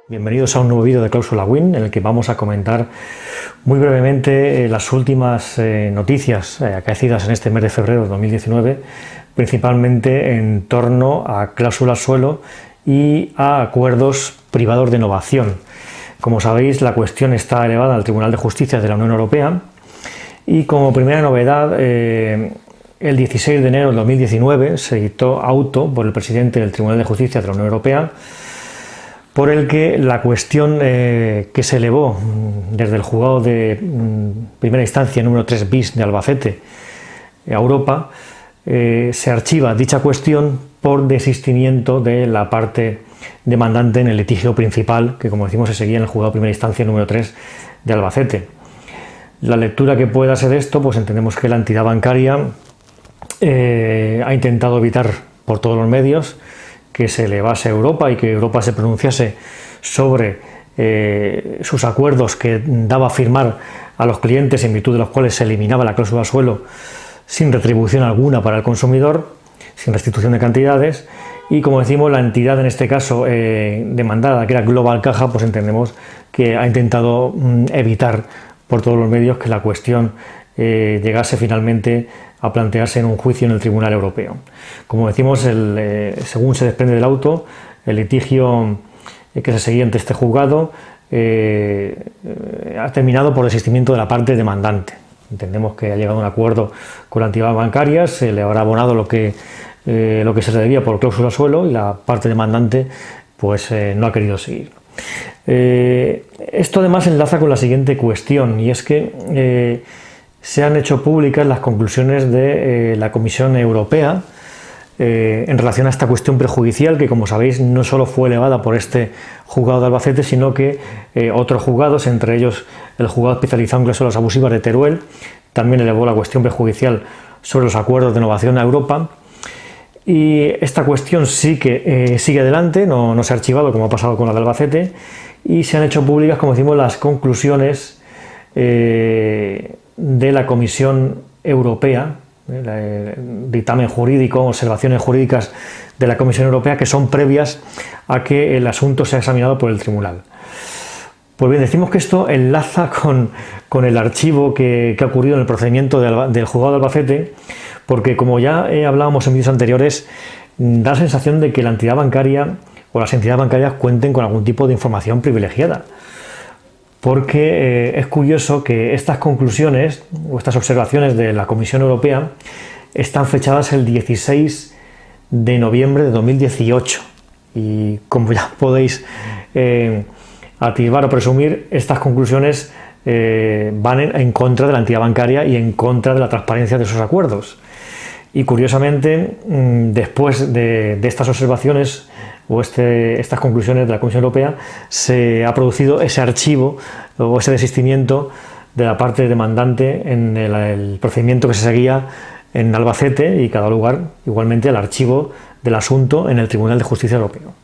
Bienvenidos a un nuevo vídeo de Cláusula Win, en el que vamos a comentar muy brevemente las últimas noticias acaecidas en este mes de febrero de 2019, principalmente en torno a cláusulas suelo y a acuerdos privados de novación. Como sabéis, la cuestión está elevada al Tribunal de Justicia de la Unión Europea y como primera novedad, el 16 de enero de 2019 se dictó auto por el presidente del Tribunal de Justicia de la Unión Europea por el que la cuestión que se elevó desde el juzgado de primera instancia número 3 bis de Albacete a Europa, se archiva dicha cuestión por desistimiento de la parte demandante en el litigio principal, que como decimos se seguía en el juzgado de primera instancia número 3 de Albacete. La lectura que pueda ser de esto, pues entendemos que la entidad bancaria ha intentado evitar por todos los medios que se elevase a Europa y que Europa se pronunciase sobre sus acuerdos que daba a firmar a los clientes, en virtud de los cuales se eliminaba la cláusula suelo sin retribución alguna para el consumidor, sin restitución de cantidades. Y como decimos, la entidad en este caso demandada, que era Global Caja, pues entendemos que ha intentado evitar por todos los medios que la cuestión llegase finalmente a plantearse en un juicio en el Tribunal Europeo. Como decimos, según se desprende del auto, el litigio que se seguía ante este juzgado ha terminado por desistimiento de la parte demandante. Entendemos que ha llegado a un acuerdo con la entidad bancaria, se le habrá abonado lo que se le debía por cláusula suelo y la parte demandante pues no ha querido seguir. Esto además enlaza con la siguiente cuestión, y es que se han hecho públicas las conclusiones de la Comisión Europea en relación a esta cuestión prejudicial, que como sabéis no solo fue elevada por este juzgado de Albacete, sino que otros juzgados, entre ellos el juzgado especializado en cláusulas abusivas de Teruel, también elevó la cuestión prejudicial sobre los acuerdos de innovación a Europa. Y esta cuestión sí que sigue adelante, no se ha archivado como ha pasado con la de Albacete, y se han hecho públicas, como decimos, las conclusiones de la Comisión Europea, el dictamen jurídico, observaciones jurídicas de la Comisión Europea, que son previas a que el asunto sea examinado por el Tribunal. Pues bien, decimos que esto enlaza con el archivo que ha ocurrido en el procedimiento del juzgado de Albacete, porque como ya hablábamos en vídeos anteriores, da la sensación de que la entidad bancaria o las entidades bancarias cuenten con algún tipo de información privilegiada. Porque es curioso que estas conclusiones o estas observaciones de la Comisión Europea están fechadas el 16 de noviembre de 2018 y como ya podéis atisbar o presumir, estas conclusiones van en contra de la entidad bancaria y en contra de la transparencia de esos acuerdos. Y curiosamente, después de estas observaciones o estas conclusiones de la Comisión Europea, se ha producido ese archivo o ese desistimiento de la parte demandante en el procedimiento que se seguía en Albacete, y cada lugar igualmente el archivo del asunto en el Tribunal de Justicia Europeo.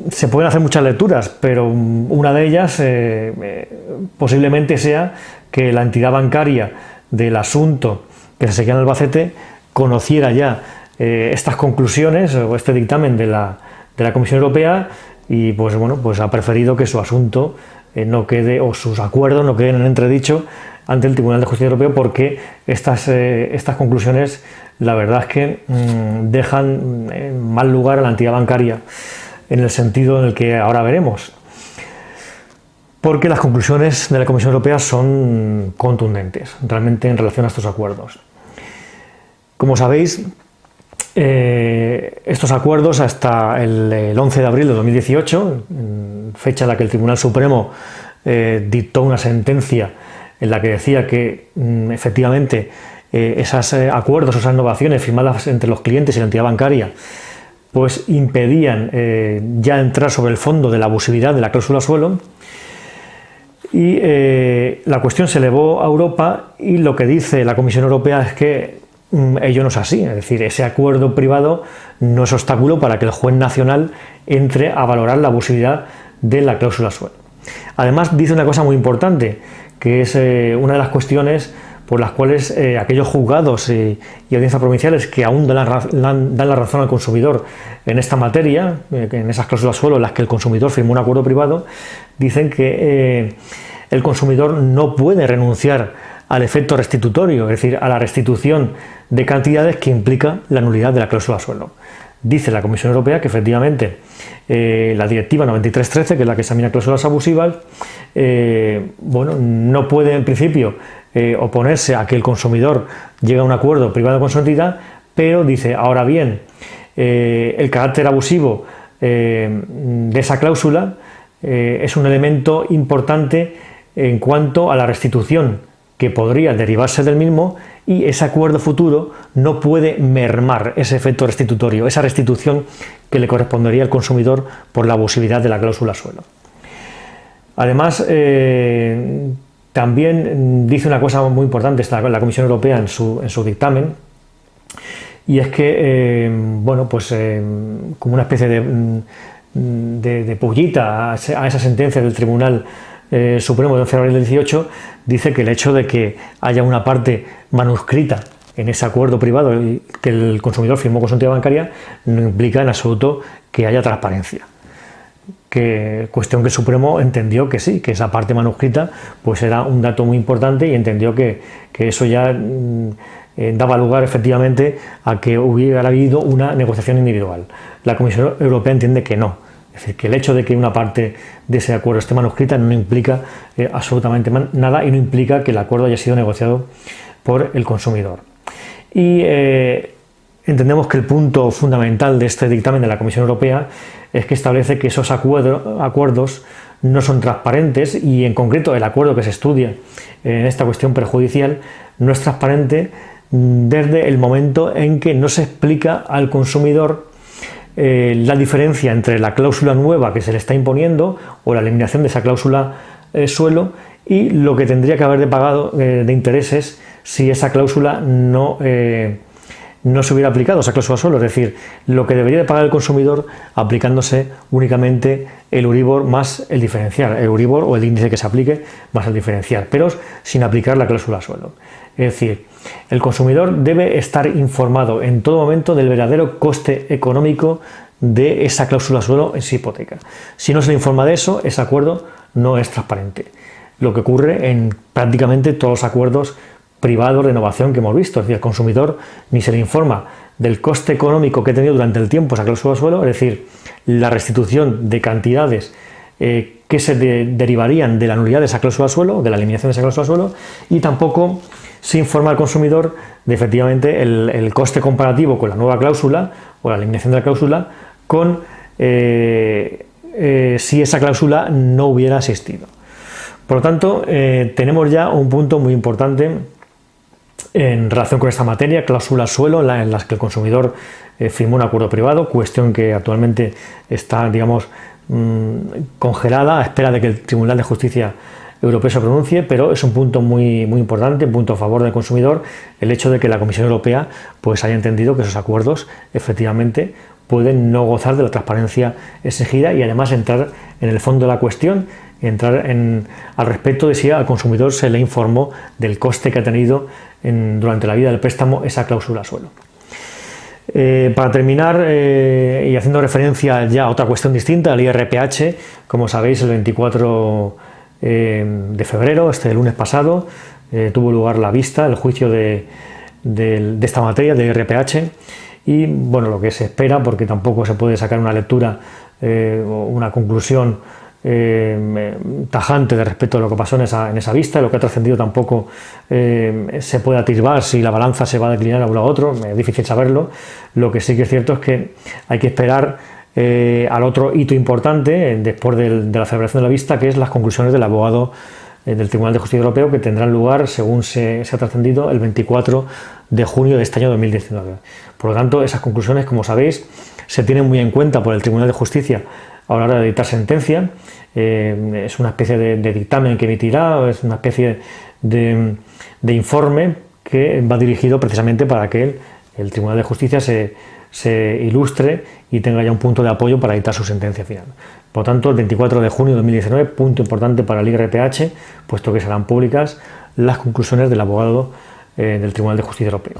Se pueden hacer muchas lecturas, pero una de ellas posiblemente sea que la entidad bancaria del asunto que se seguía en Albacete conociera ya estas conclusiones o este dictamen de la Comisión Europea y pues bueno, pues ha preferido que su asunto no quede, o sus acuerdos no queden en entredicho ante el Tribunal de Justicia Europeo, porque estas conclusiones la verdad es que dejan en mal lugar a la entidad bancaria en el sentido en el que ahora veremos, porque las conclusiones de la Comisión Europea son contundentes realmente en relación a estos acuerdos. Como sabéis, estos acuerdos hasta el 11 de abril de 2018, fecha en la que el Tribunal Supremo dictó una sentencia en la que decía que efectivamente esos acuerdos, esas innovaciones firmadas entre los clientes y la entidad bancaria, pues impedían ya entrar sobre el fondo de la abusividad de la cláusula suelo. Y la cuestión se elevó a Europa, y lo que dice la Comisión Europea es que ello no es así, es decir, ese acuerdo privado no es obstáculo para que el juez nacional entre a valorar la abusividad de la cláusula suelo. Además dice una cosa muy importante, que es una de las cuestiones por las cuales aquellos juzgados y audiencias provinciales que aún dan la razón al consumidor en esta materia, en esas cláusulas suelo en las que el consumidor firmó un acuerdo privado, dicen que el consumidor no puede renunciar al efecto restitutorio, es decir, a la restitución de cantidades que implica la nulidad de la cláusula suelo. Dice la Comisión Europea que efectivamente la Directiva 93/13, que es la que examina cláusulas abusivas, no puede en principio oponerse a que el consumidor llegue a un acuerdo privado con su entidad, pero dice, ahora bien, el carácter abusivo de esa cláusula es un elemento importante en cuanto a la restitución que podría derivarse del mismo, y ese acuerdo futuro no puede mermar ese efecto restitutorio, esa restitución que le correspondería al consumidor por la abusividad de la cláusula suelo. Además, también dice una cosa muy importante la Comisión Europea en su dictamen, y es que, como una especie de pullita a esa sentencia del Tribunal Supremo de 11 de abril del 18, dice que el hecho de que haya una parte manuscrita en ese acuerdo privado que el consumidor firmó con su entidad bancaria no implica en absoluto que haya transparencia. Cuestión que el Supremo entendió que sí, que esa parte manuscrita pues era un dato muy importante, y entendió que eso ya daba lugar efectivamente a que hubiera habido una negociación individual. La Comisión Europea entiende que no. Es decir, que el hecho de que una parte de ese acuerdo esté manuscrita no implica absolutamente nada, y no implica que el acuerdo haya sido negociado por el consumidor. Y entendemos que el punto fundamental de este dictamen de la Comisión Europea es que establece que esos acuerdos no son transparentes, y en concreto el acuerdo que se estudia en esta cuestión perjudicial no es transparente desde el momento en que no se explica al consumidor la diferencia entre la cláusula nueva que se le está imponiendo o la eliminación de esa cláusula suelo y lo que tendría que haber de pagado de intereses si esa cláusula no se hubiera aplicado, esa cláusula suelo, es decir, lo que debería de pagar el consumidor aplicándose únicamente el Euribor más el diferencial, el Euribor o el índice que se aplique más el diferencial, pero sin aplicar la cláusula suelo. Es decir, el consumidor debe estar informado en todo momento del verdadero coste económico de esa cláusula suelo en su hipoteca. Si no se le informa de eso, ese acuerdo no es transparente. Lo que ocurre en prácticamente todos los acuerdos privados de innovación que hemos visto. Es decir, al consumidor ni se le informa del coste económico que ha tenido durante el tiempo esa cláusula suelo, es decir, la restitución de cantidades que se derivarían de la nulidad de esa cláusula suelo, de la eliminación de esa cláusula suelo, y tampoco se informa al consumidor de efectivamente el coste comparativo con la nueva cláusula o la eliminación de la cláusula con si esa cláusula no hubiera existido. Por lo tanto, tenemos ya un punto muy importante en relación con esta materia, cláusulas suelo en las que el consumidor firmó un acuerdo privado, cuestión que actualmente está, digamos, congelada a espera de que el Tribunal de Justicia Europeo se pronuncie, pero es un punto muy importante, un punto a favor del consumidor, el hecho de que la Comisión Europea pues haya entendido que esos acuerdos efectivamente pueden no gozar de la transparencia exigida, y además entrar en el fondo de la cuestión, entrar al respecto de si al consumidor se le informó del coste que ha tenido durante la vida del préstamo esa cláusula suelo. Para terminar, y haciendo referencia ya a otra cuestión distinta, al IRPH, como sabéis, el 24 de febrero, el lunes pasado, tuvo lugar la vista, el juicio de esta materia del IRPH, y bueno, lo que se espera, porque tampoco se puede sacar una lectura o una conclusión tajante de respecto a lo que pasó en esa vista, lo que ha trascendido tampoco se puede atisbar si la balanza se va a declinar a uno a otro, es difícil saberlo. Lo que sí que es cierto es que hay que esperar al otro hito importante después de la celebración de la vista, que es las conclusiones del abogado del Tribunal de Justicia Europeo, que tendrán lugar, según se ha trascendido, el 24 de junio de este año 2019. Por lo tanto, esas conclusiones, como sabéis, se tienen muy en cuenta por el Tribunal de Justicia a la hora de dictar sentencia. Es una especie de dictamen que emitirá, es una especie de informe que va dirigido precisamente para que el Tribunal de Justicia se ilustre y tenga ya un punto de apoyo para dictar su sentencia final. Por lo tanto, el 24 de junio de 2019, punto importante para el IRPH, puesto que serán públicas las conclusiones del abogado del Tribunal de Justicia Europeo.